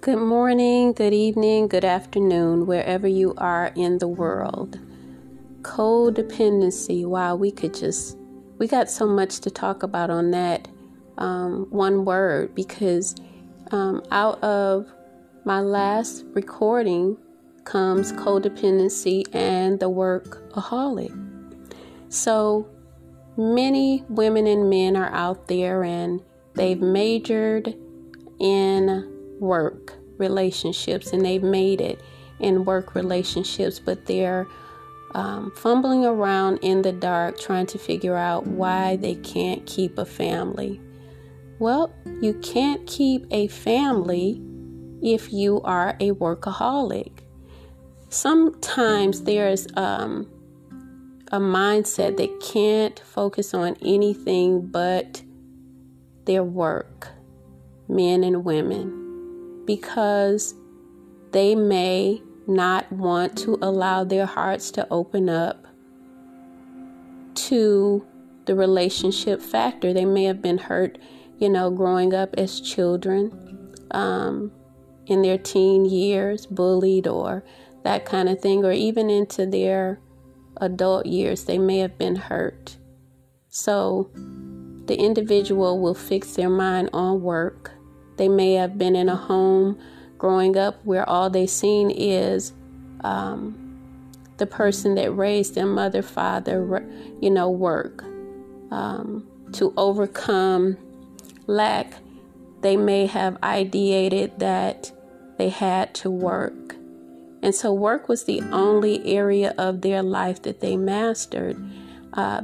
Good morning, good evening, good afternoon, wherever you are in the world. Codependency. Wow, we got so much to talk about on that one word, because out of my last recording comes codependency and the workaholic. So many women and men are out there and they've majored in work relationships and they've made it in work relationships, but they're fumbling around in the dark trying to figure out why they can't keep a family. Well, you can't keep a family if you are a workaholic. Sometimes there's a mindset that can't focus on anything but their work, men and women, because they may not want to allow their hearts to open up to the relationship factor. They may have been hurt, growing up as children, in their teen years, bullied or that kind of thing, or even into their adult years, they may have been hurt. So the individual will fix their mind on work. They may have been in a home growing up where all they've seen is the person that raised them, mother, father, work. To overcome lack, they may have ideated that they had to work. And so work was the only area of their life that they mastered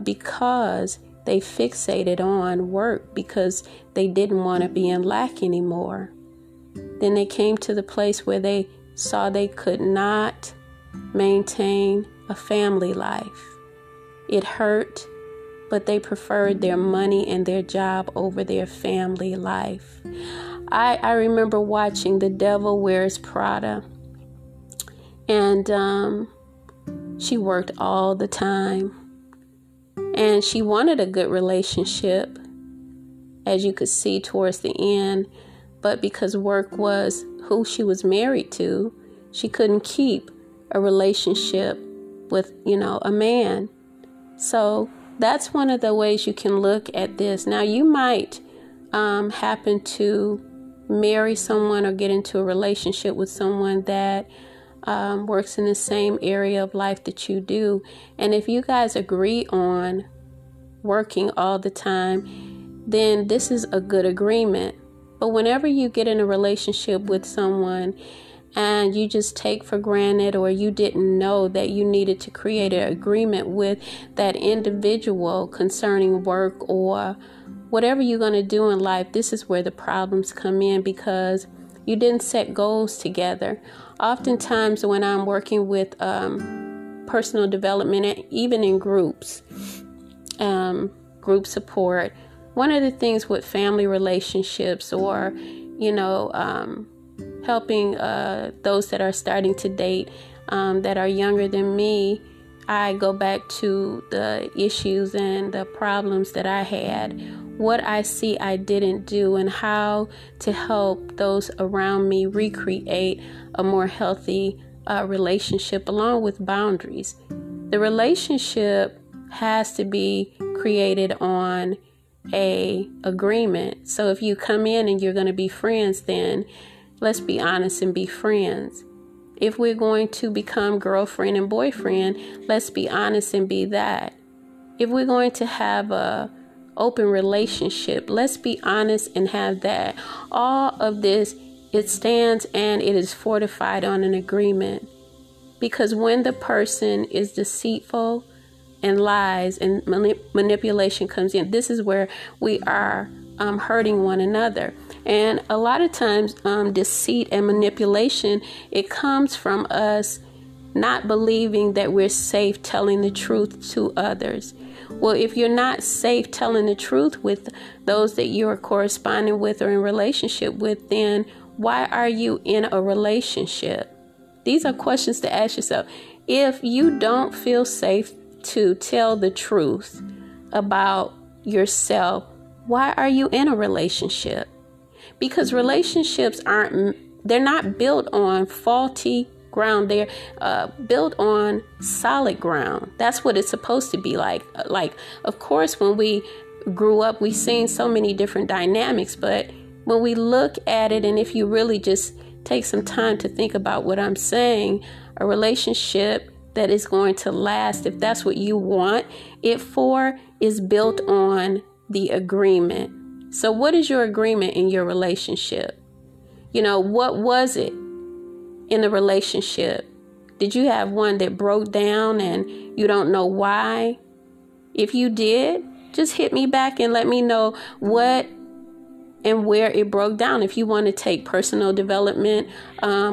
because they fixated on work, because they didn't want to be in lack anymore. Then they came to the place where they saw they could not maintain a family life. It hurt, but they preferred their money and their job over their family life. I remember watching The Devil Wears Prada, and she worked all the time. And she wanted a good relationship, as you could see towards the end. But because work was who she was married to, she couldn't keep a relationship with, a man. So that's one of the ways you can look at this. Now, you might happen to marry someone or get into a relationship with someone that works in the same area of life that you do. And if you guys agree on working all the time, then this is a good agreement. But whenever you get in a relationship with someone and you just take for granted, or you didn't know that you needed to create an agreement with that individual concerning work or whatever you're going to do in life, this is where the problems come in, because you didn't set goals together. Oftentimes when I'm working with personal development, and even in groups, group support, one of the things with family relationships, or, helping those that are starting to date, that are younger than me, I go back to the issues and the problems that I had, what I see I didn't do, and how to help those around me recreate a more healthy relationship, along with boundaries. The relationship has to be created on a agreement. So if you come in and you're going to be friends, then let's be honest and be friends. If we're going to become girlfriend and boyfriend, let's be honest and be that. If we're going to have a open relationship, let's be honest and have that. All of this, it stands and it is fortified on an agreement. Because when the person is deceitful and lies and manipulation comes in, this is where we are hurting one another. And a lot of times deceit and manipulation, it comes from us not believing that we're safe telling the truth to others. Well, if you're not safe telling the truth with those that you are corresponding with or in relationship with, then why are you in a relationship? These are questions to ask yourself. If you don't feel safe to tell the truth about yourself, why are you in a relationship? Because relationships aren't they're not built on faulty ground. They're built on solid ground. That's what it's supposed to be like. Like, of course, when we grew up, we seen so many different dynamics, but when we look at it, and if you really just take some time to think about what I'm saying, a relationship that is going to last, if that's what you want it for, is built on the agreement. So what is your agreement in your relationship? You know, what was it in the relationship? Did you have one that broke down and you don't know why? If you did, just hit me back and let me know what and where it broke down. If you want to take personal development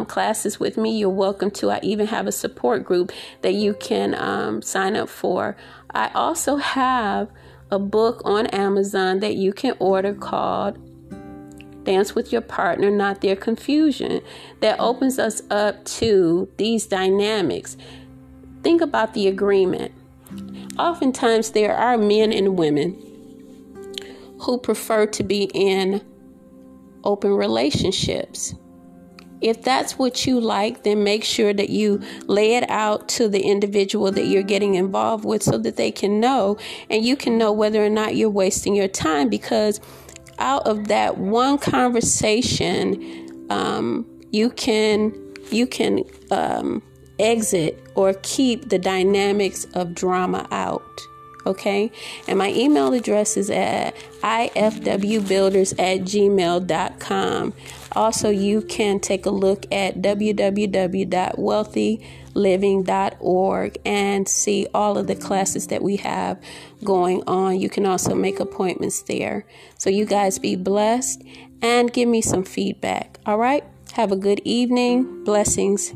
classes with me, you're welcome to. I even have a support group that you can sign up for. I also have a book on Amazon that you can order called Dance with Your Partner, Not Their Confusion, that opens us up to these dynamics. Think about the agreement. Oftentimes there are men and women who prefer to be in open relationships. If that's what you like, then make sure that you lay it out to the individual that you're getting involved with so that they can know, and you can know whether or not you're wasting your time, because out of that one conversation, you can exit or keep the dynamics of drama out. Okay, and my email address is at ifwbuilders@gmail.com. Also, you can take a look at www.wealthyliving.org and see all of the classes that we have going on. You can also make appointments there. So you guys be blessed and give me some feedback. All right, have a good evening. Blessings.